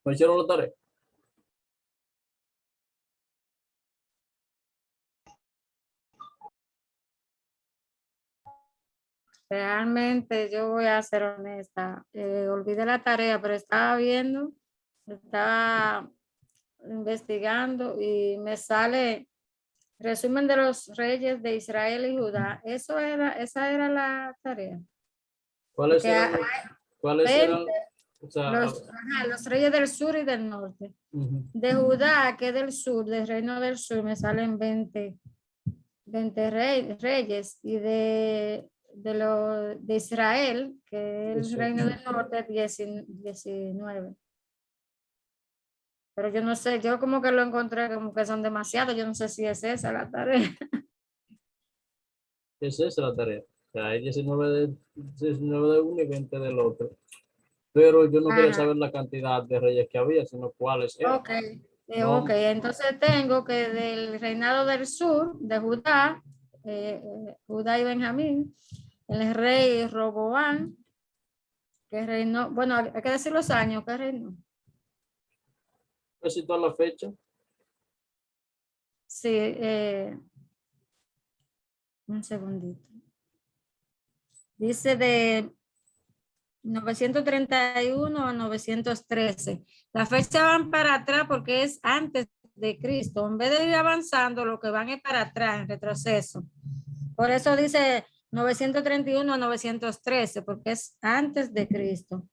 ¿No hicieron la tarea? Realmente yo voy a ser honesta. Olvidé la tarea, pero estaba viendo, estaba investigando y me sale resumen de los reyes de Israel y Judá. Esa era la tarea. ¿Cuáles Porque eran? ¿Cuáles 20, eran? O sea, los reyes del sur y del norte. ujú. De Judá, que es del sur, del reino del sur, me salen 20 reyes. Y de Israel, que es el 18. reino del norte, 19. Pero yo no sé, yo como que lo encontré como que son demasiados. Yo no sé si es esa la tarea. Esa es la tarea. O sea, hay 19 de uno y 20 del otro. Pero yo no quería Ajá, saber la cantidad de reyes que había, sino cuáles eran. ok. Ok, No, entonces tengo que del reinado del sur, de Judá, Judá y Benjamín, el rey Roboán, que reinó, bueno, hay que decir los años que reinó. necesito la fecha. Sí, un segundito. Dice de 931 a 913. La fecha van para atrás porque es antes de Cristo. En vez de ir avanzando, lo que van es para atrás, en retroceso. Por eso dice 931 a 913, porque es antes de Cristo.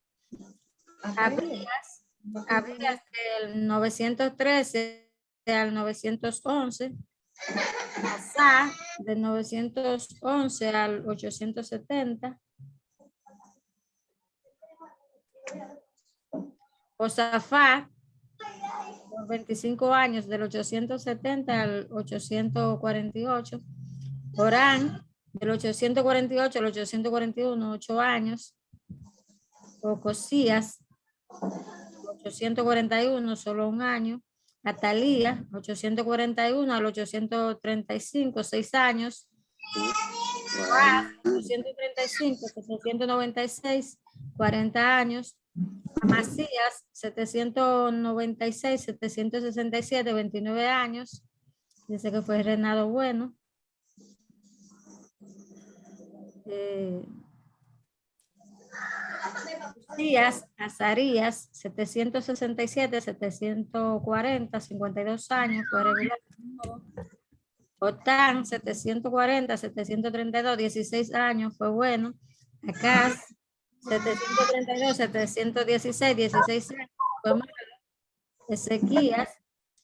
Abías del 913 al 911. Asa del 911 al 870. Josafat, por 25 años, del 870 al 848. Orán, del 848 al 841, 8 años. Ocosías, 841, solo un año. Atalía, 841 al 835, 6 años. 835, 796, 40 años. Amasías, 796, 767, 29 años. Dice que fue reinado bueno. Azarías, 767, 740, 52 años, fue regular. Otán, 740, 732, 16 años, fue bueno. Acaz, 732, 716, 16 años, fue malo. Ezequías,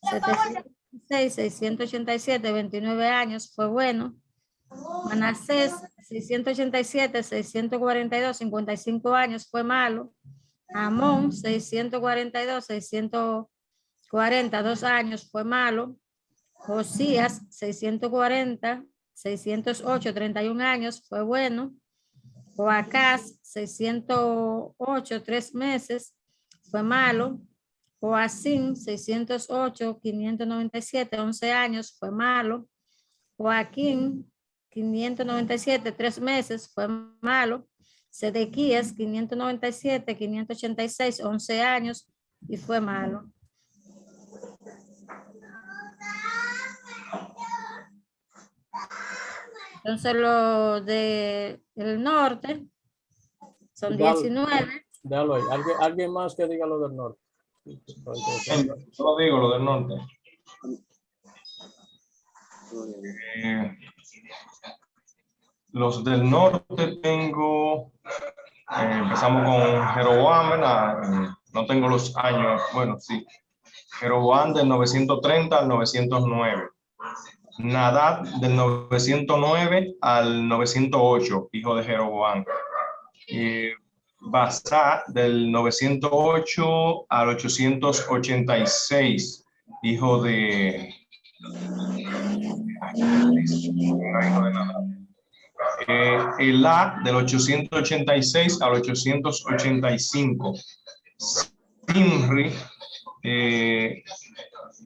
716, 687, 29 años, fue bueno. Manasés, 687, 642, 55 años, fue malo. Amón, 642, 640, 2 años, fue malo. Josías, 640, 608, 31 años, fue bueno. Joacás, 608, 3 meses, fue malo. Joacín, 608, 597, 11 años, fue malo. Joaquín, 597, 3 meses, fue malo. Sedequías, 597, 586, 11 años, y fue malo. Entonces los del norte son 19. Déjalo ahí. ¿Alguien más que diga lo del norte? Yo lo digo, lo del norte. Los del norte tengo, empezamos con Jeroboam, ¿verdad? No tengo los años, bueno, sí. Jeroboam del 930 al 909. Nadab del 909 al 908, hijo de Jeroboam. Basá del 908 al 886, hijo de Elá del 886 al 885. Simri,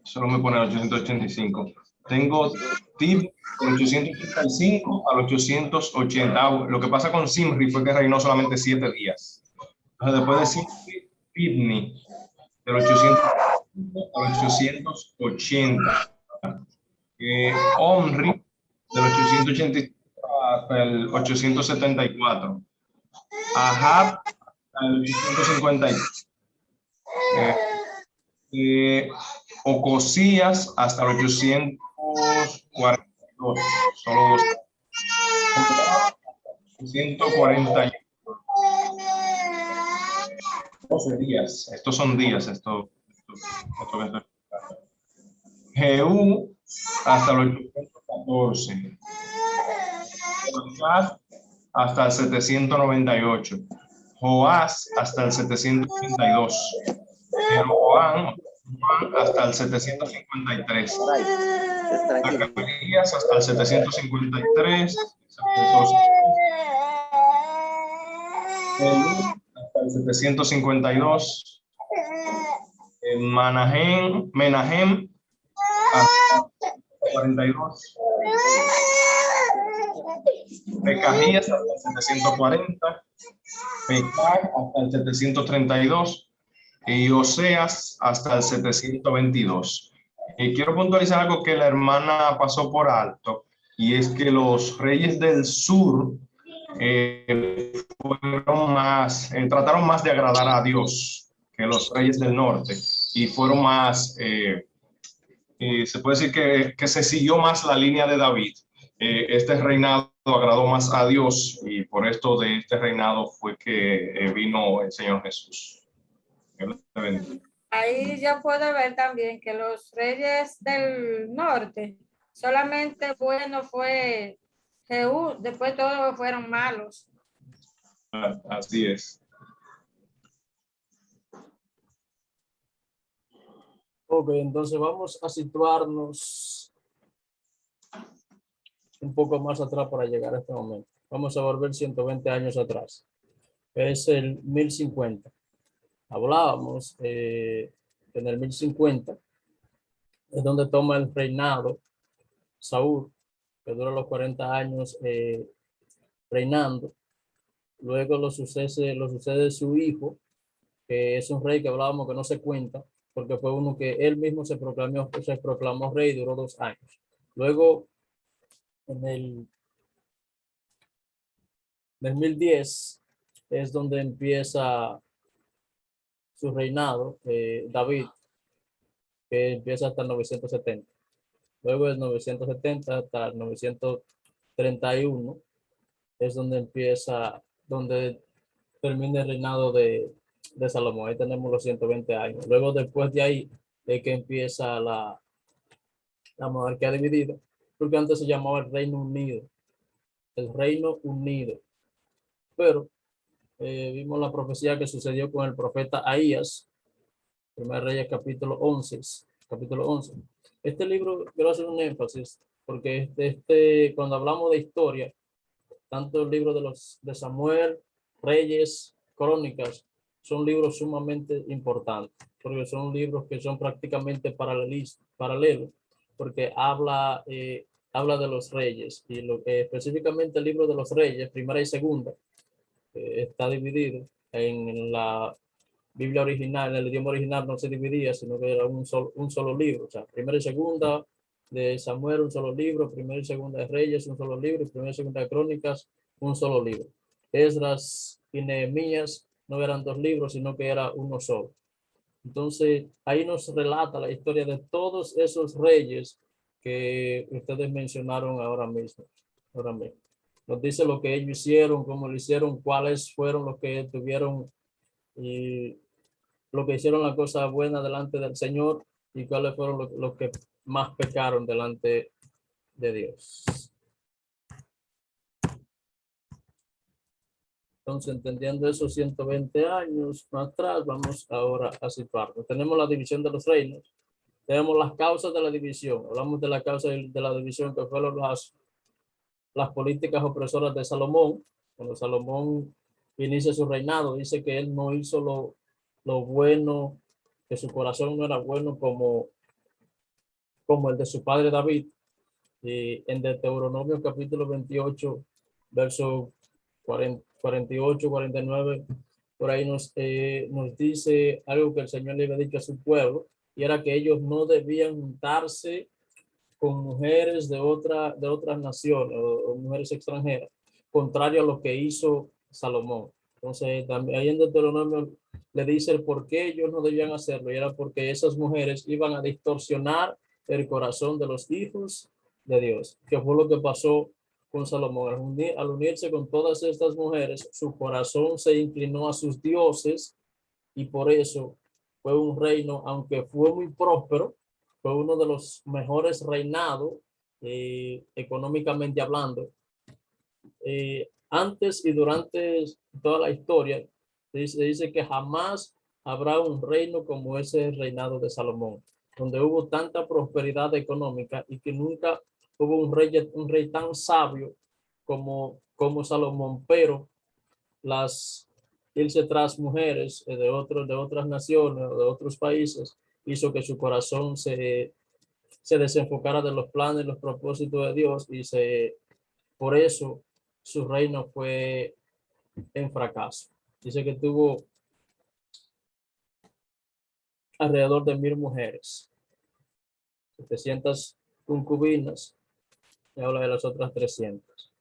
solo me pone el 885. Tengo Tib del 885 al 880. Lo que pasa con Simri fue que reinó solamente 7 días. Entonces, después de Simri, Tibni del 805 al 880. Omri, del 885 hasta el 874. Ahab, al 853. Ocosías hasta el 842. Solo dos. 841. 12 días. Estos son días. Esto Jehú hasta el 814. Hasta el 798. Joás hasta el 732. Jeroboam hasta el 753. Zacarías hasta el 753. Hasta el 752. Menahem hasta el 42. Pekajías hasta el 740. Pekar hasta el 732. Y Oseas hasta el 722. Y quiero puntualizar algo que la hermana pasó por alto, y es que los reyes del sur fueron más, trataron más de agradar a Dios que los reyes del norte, y fueron más, se puede decir que se siguió más la línea de David. Este reinado agradó más a Dios, y por esto de este reinado fue que vino el Señor Jesús. Ahí ya puedo ver también que los reyes del norte, solamente bueno fue Jehú, después todos fueron malos. Así es. Ok, entonces vamos a situarnos un poco más atrás para llegar a este momento. Vamos a volver 120 años atrás. Es el 1050. Hablábamos en el 1050, es donde toma el reinado Saúl, que dura los 40 años reinando. Luego lo sucede su hijo, que es un rey que hablábamos que no se cuenta, porque fue uno que él mismo se proclamó rey y duró 2 años. Luego, en el 1010, es donde empieza su reinado, David, que empieza hasta el 970. Luego del 970 hasta el 931 es donde termina el reinado de Salomón. Ahí tenemos los 120 años. Luego, después de ahí, es que empieza la monarquía dividida, porque antes se llamaba el Reino Unido. El Reino Unido. Pero vimos la profecía que sucedió con el profeta Ahías, 1 Reyes capítulo 11. Este libro, quiero hacer un énfasis, porque cuando hablamos de historia, tanto el libro de Samuel, Reyes, Crónicas, son libros sumamente importantes, porque son libros que son prácticamente paralelos, porque habla de los reyes, y específicamente el libro de los reyes, primera y segunda, está dividido en la Biblia original, en el idioma original no se dividía, sino que era un solo libro. O sea, primera y segunda de Samuel, un solo libro; primera y segunda de Reyes, un solo libro; y primera y segunda de Crónicas, un solo libro. Esdras y Nehemías no eran 2 libros, sino que era uno solo. Entonces, ahí nos relata la historia de todos esos reyes que ustedes mencionaron ahora mismo. Nos dice lo que ellos hicieron, cómo lo hicieron, cuáles fueron los que tuvieron y lo que hicieron la cosa buena delante del Señor, y cuáles fueron los que más pecaron delante de Dios. Entonces, entendiendo esos 120 años más atrás, vamos ahora a situarnos. Tenemos la división de los reinos, tenemos las causas de la división. Hablamos de la causa de la división, que fueron las políticas opresoras de Salomón. Cuando Salomón inicia su reinado, dice que él no hizo lo bueno, que su corazón no era bueno como el de su padre David. Y en Deuteronomio capítulo 28, verso 48, 49, por ahí nos dice algo que el Señor le había dicho a su pueblo, y era que ellos no debían juntarse con mujeres de otras naciones o mujeres extranjeras, contrario a lo que hizo Salomón. Entonces, también ahí en Deuteronomio le dice el por qué ellos no debían hacerlo, y era porque esas mujeres iban a distorsionar el corazón de los hijos de Dios, que fue lo que pasó con Salomón. Al unirse con todas estas mujeres, su corazón se inclinó a sus dioses, y por eso fue un reino, aunque fue muy próspero, fue uno de los mejores reinados económicamente hablando. Antes y durante toda la historia, se dice que jamás habrá un reino como ese reinado de Salomón, donde hubo tanta prosperidad económica y que nunca hubo un rey tan sabio como Salomón, pero irse tras mujeres de otras naciones o de otros países hizo que su corazón se desenfocara de los planes y los propósitos de Dios, y por eso su reino fue en fracaso. Dice que tuvo alrededor de 1000 mujeres, 700 concubinas, y habla de las otras 300.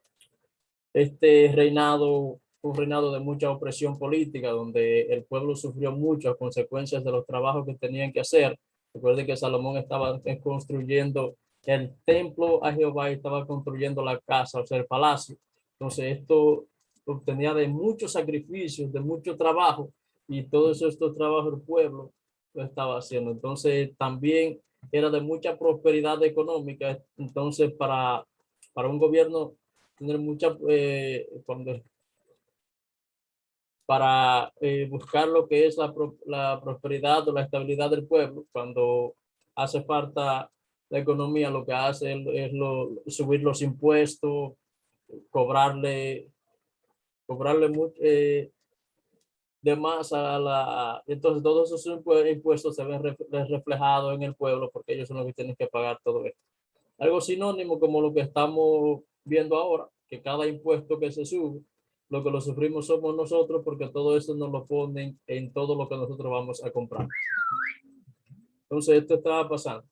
Este reinado fue un reinado de mucha opresión política, donde el pueblo sufrió muchas consecuencias de los trabajos que tenían que hacer. Recuerde que Salomón estaba construyendo el templo a Jehová y estaba construyendo la casa, o sea, el palacio. Entonces esto obtenía de muchos sacrificios, de mucho trabajo, y todos estos trabajos el pueblo lo estaba haciendo. Entonces también era de mucha prosperidad económica. Entonces para un gobierno tener mucha, para buscar lo que es la prosperidad o la estabilidad del pueblo, cuando hace falta la economía, lo que hace es subir los impuestos, cobrarle de más entonces todos esos impuestos se ven reflejados en el pueblo, porque ellos son los que tienen que pagar todo esto. Algo sinónimo como lo que estamos viendo ahora, que cada impuesto que se sube, lo que lo sufrimos somos nosotros, porque todo eso nos lo ponen en todo lo que nosotros vamos a comprar. Entonces esto estaba pasando.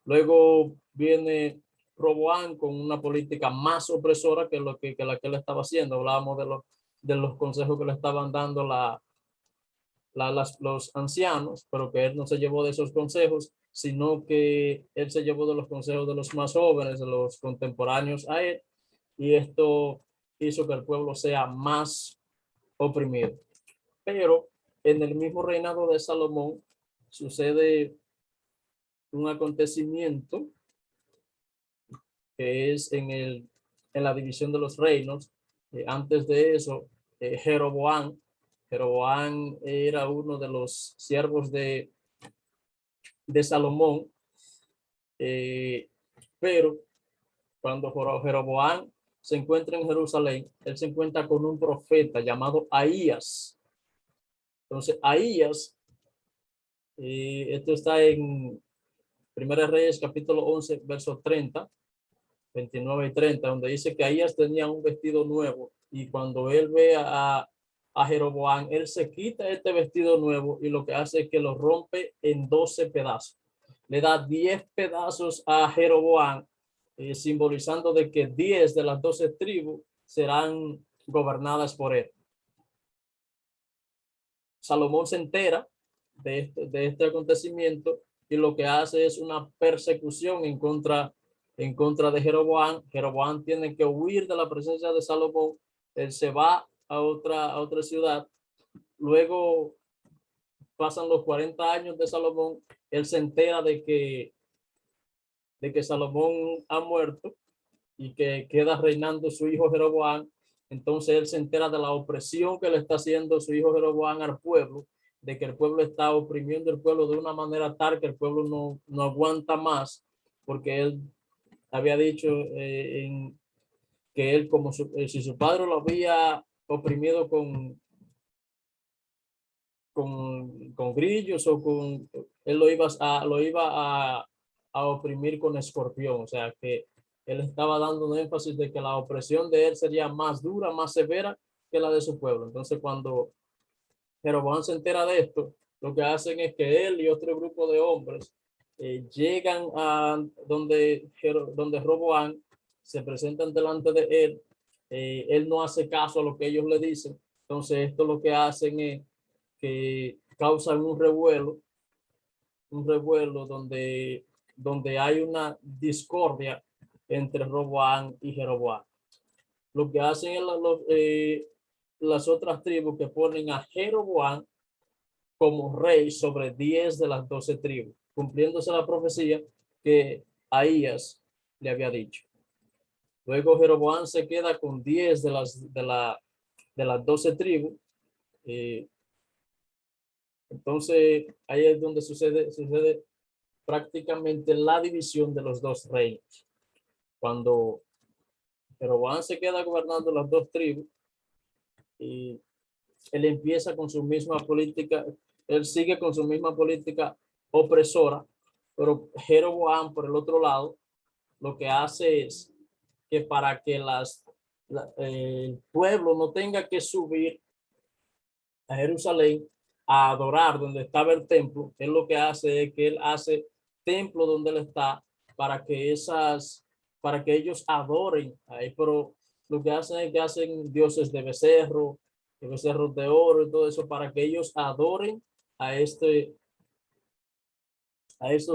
Luego viene Roboán con una política más opresora que la que él estaba haciendo. Hablábamos de los consejos que le estaban dando los ancianos, pero que él no se llevó de esos consejos, sino que él se llevó de los consejos de los más jóvenes, de los contemporáneos a él, y esto hizo que el pueblo sea más oprimido. Pero en el mismo reinado de Salomón sucede un acontecimiento que es en la división de los reinos. Antes de eso, Jeroboam era uno de los siervos de Salomón, pero cuando Jeroboam se encuentra en Jerusalén, él se encuentra con un profeta llamado Ahías. Entonces, Ahías, esto está en Primera Reyes, capítulo 11, versos 30, 29 y 30, donde dice que Ahías tenía un vestido nuevo, y cuando él ve a Jeroboam, él se quita este vestido nuevo y lo que hace es que lo rompe en 12 pedazos. Le da 10 pedazos a Jeroboam, simbolizando de que 10 de las 12 tribus serán gobernadas por él. Salomón se entera de este acontecimiento, y lo que hace es una persecución en contra de Jeroboam. Jeroboam tiene que huir de la presencia de Salomón. Él se va a otra ciudad. Luego pasan los 40 años de Salomón. Él se entera de que Salomón ha muerto y que queda reinando su hijo Jeroboam. Entonces él se entera de la opresión que le está haciendo su hijo Jeroboam al pueblo, de que el pueblo está oprimiendo el pueblo de una manera tal que el pueblo no aguanta más, porque él había dicho que él, como si su padre lo había oprimido con grillos o él lo iba a oprimir con escorpión. O sea que él estaba dando un énfasis de que la opresión de él sería más dura, más severa que la de su pueblo. Entonces cuando Jeroboam se entera de esto, lo que hacen es que él y otro grupo de hombres llegan a donde Roboam, se presentan delante de él. Él no hace caso a lo que ellos le dicen. Entonces esto lo que hacen es que causan un revuelo donde hay una discordia entre Roboam y Jeroboam. Lo que hacen es las otras tribus que ponen a Jeroboam como rey sobre 10 de las 12 tribus, cumpliéndose la profecía que Ahías le había dicho. Luego Jeroboam se queda con 10 de las 12 tribus. Entonces ahí es donde sucede prácticamente la división de los dos reinos. Cuando Jeroboam se queda gobernando las dos tribus y él empieza con su misma política, él sigue con su misma política opresora, pero Jeroboam, por el otro lado, lo que hace es que para que el pueblo no tenga que subir a Jerusalén a adorar donde estaba el templo, él lo que hace es que él hace templo donde él está para que ellos adoren ahí, pero lo que hacen es que hacen dioses de becerros de oro y todo eso para que ellos adoren a estos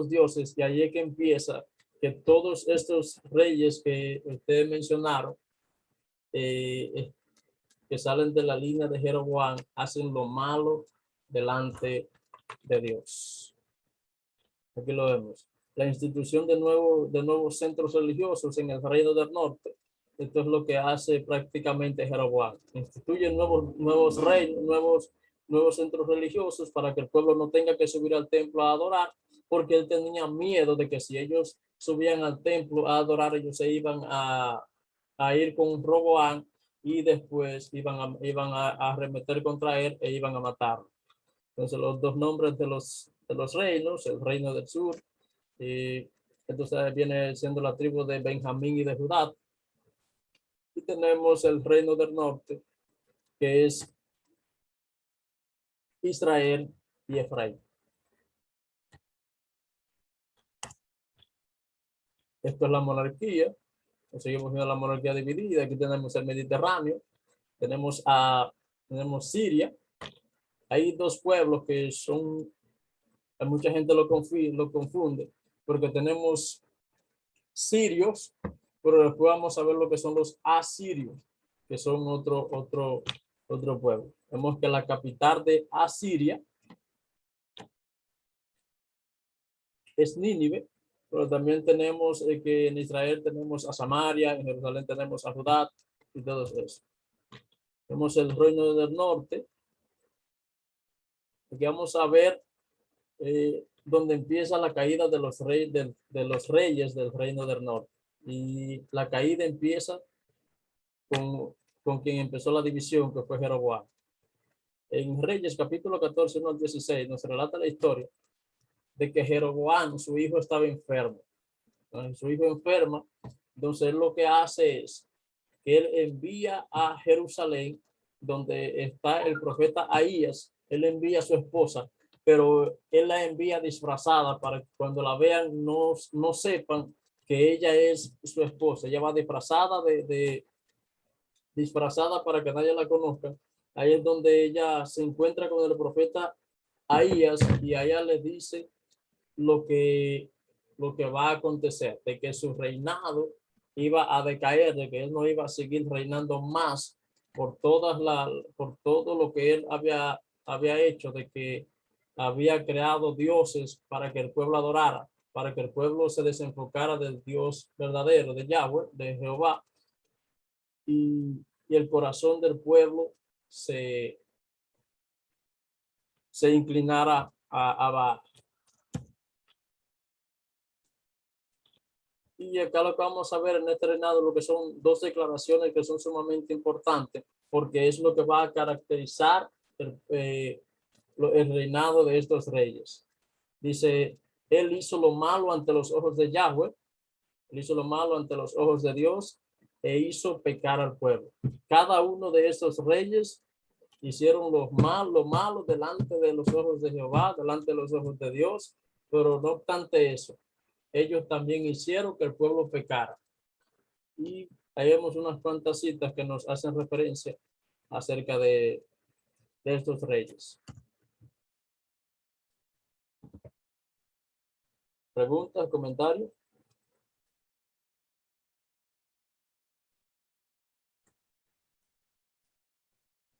dioses. Y ahí es que empieza que todos estos reyes que ustedes mencionaron, que salen de la línea de Jeroboam, hacen lo malo delante de Dios. Aquí lo vemos. La institución de nuevos centros religiosos en el reino del norte. Esto es lo que hace prácticamente Jeroboam. Instituye nuevos reinos, nuevos centros religiosos para que el pueblo no tenga que subir al templo a adorar, porque él tenía miedo de que si ellos subían al templo a adorar, ellos se iban a ir con Roboam y después iban a arremeter contra él e iban a matarlo. Entonces los dos nombres de los reinos, el reino del sur, y entonces viene siendo la tribu de Benjamín y de Judá. Y tenemos el reino del norte, que es Israel y Efraín. Esto es la monarquía. Seguimos viendo la monarquía dividida. Aquí tenemos el Mediterráneo. Tenemos Siria. Hay dos pueblos que mucha gente lo confunde, porque tenemos sirios, pero después vamos a ver lo que son los asirios, que son otro pueblo. Vemos que la capital de Asiria es Nínive, pero también tenemos que en Israel tenemos a Samaria, en Jerusalén tenemos a Judá y todo eso. Tenemos el reino del norte. Aquí vamos a ver donde empieza la caída de los reyes del reino del norte. Y la caída empieza con quien empezó la división, que fue Jeroboam. En Reyes capítulo 14, 1 al 16, nos relata la historia de que Jeroboam, su hijo, estaba enfermo. Entonces, su hijo enferma, entonces él lo que hace es que él envía a Jerusalén, donde está el profeta Ahías, él envía a su esposa, pero él la envía disfrazada para que cuando la vean no sepan que ella es su esposa. Ella va disfrazada para que nadie la conozca. Ahí es donde ella se encuentra con el profeta Ahías y ella le dice lo que va a acontecer, de que su reinado iba a decaer, de que él no iba a seguir reinando más por todo lo que él había hecho, de que había creado dioses para que el pueblo adorara, para que el pueblo se desenfocara del Dios verdadero, de Yahweh, de Jehová, y el corazón del pueblo se inclinara a Baal. Y acá lo que vamos a ver en este reinado, lo que son dos declaraciones que son sumamente importantes, porque es lo que va a caracterizar el reinado de estos reyes. Dice, él hizo lo malo ante los ojos de Yahweh, él hizo lo malo ante los ojos de Dios e hizo pecar al pueblo. Cada uno de estos reyes hicieron lo malo delante de los ojos de Jehová, delante de los ojos de Dios, pero no obstante eso, ellos también hicieron que el pueblo pecara. Y ahí vemos unas cuantas citas que nos hacen referencia acerca de estos reyes. ¿Preguntas, comentarios?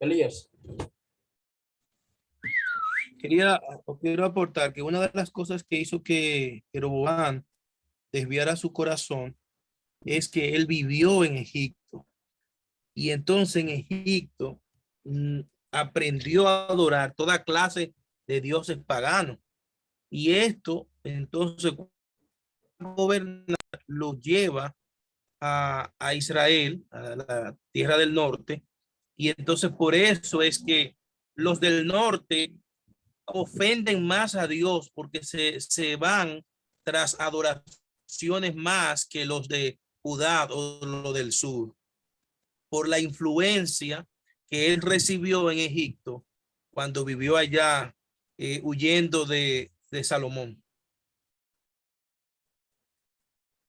Elías. Quiero aportar que una de las cosas que hizo que Jeroboam desviara su corazón es que él vivió en Egipto y entonces en Egipto aprendió a adorar toda clase de dioses paganos y esto entonces gobernar lo lleva a Israel, a la tierra del norte, y entonces por eso es que los del norte ofenden más a Dios porque se van tras adoraciones más que los de Judá o los del sur, por la influencia que él recibió en Egipto cuando vivió allá huyendo de Salomón.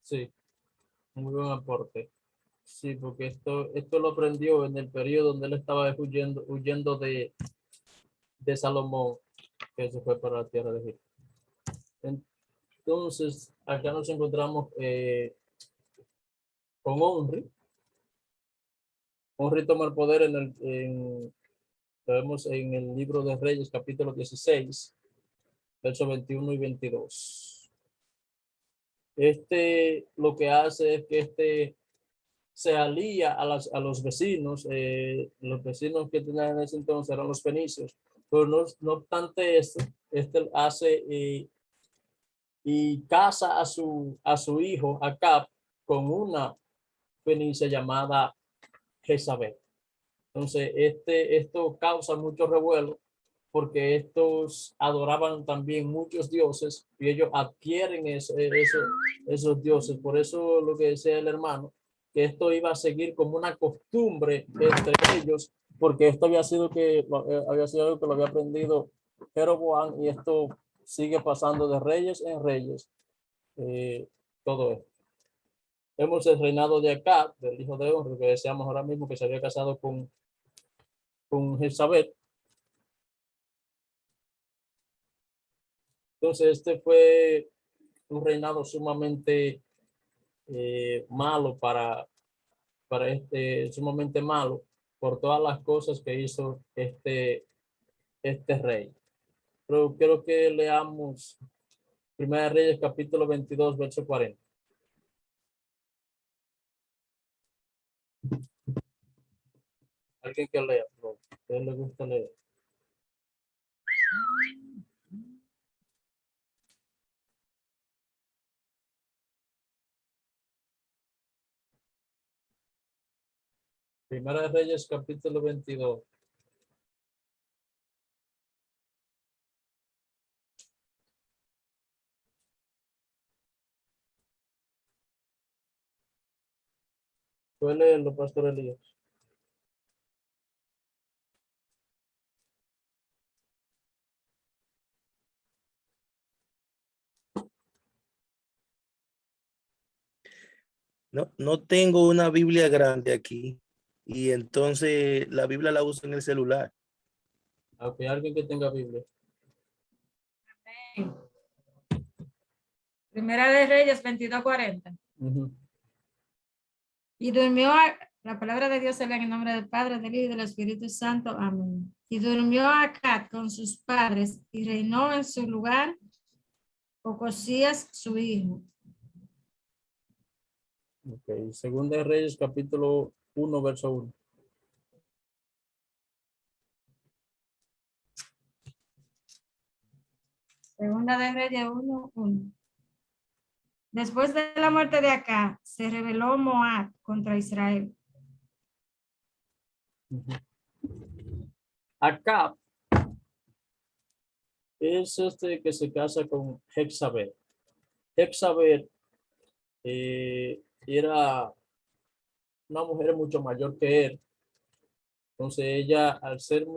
Sí, muy buen aporte. Sí, porque esto lo aprendió en el periodo donde él estaba huyendo de Salomón, que se fue para la tierra de Egipto. Entonces, acá nos encontramos con Omri. Omri toma el poder lo vemos en el libro de Reyes, capítulo 16, versos 21 y 22. Lo que hace es que se alía a los vecinos que tenían en ese entonces eran los fenicios, pero no obstante esto, hace y casa a su hijo Acab con una fenicia llamada Jezabel. Entonces, esto causa mucho revuelo porque estos adoraban también muchos dioses y ellos adquieren esos dioses. Por eso lo que decía el hermano, que esto iba a seguir como una costumbre entre ellos, porque esto había sido algo que lo había aprendido Jeroboam y esto sigue pasando de reyes en reyes. Todo esto. Vemos el reinado de Acab, del hijo de Omri, que decíamos ahora mismo que se había casado con Jezabel. Entonces, fue un reinado sumamente malo sumamente malo por todas las cosas que hizo este rey. Pero quiero que leamos Primera de Reyes, capítulo 22, verso 40. Alguien que lea, ¿no? ¿A ustedes les gusta leer? Primera de Reyes, capítulo 22. ¿Puede leerlo, Pastor Elías? No tengo una Biblia grande aquí y entonces la Biblia la uso en el celular. Aunque alguien que tenga Biblia. Primera de Reyes 22:40. Y durmió, la palabra de Dios se lee en el nombre del Padre, del Hijo y del Espíritu Santo. Amén. Y durmió Acab con sus padres y reinó en su lugar Ocosías, su hijo. Ok, Segunda de Reyes, capítulo 1, verso 1. Segunda de Reyes 1:1. Después de la muerte de Acab, se rebeló Moab contra Israel. Acab es que se casa con Jezabel. Jezabel era una mujer mucho mayor que él. Entonces ella, al ser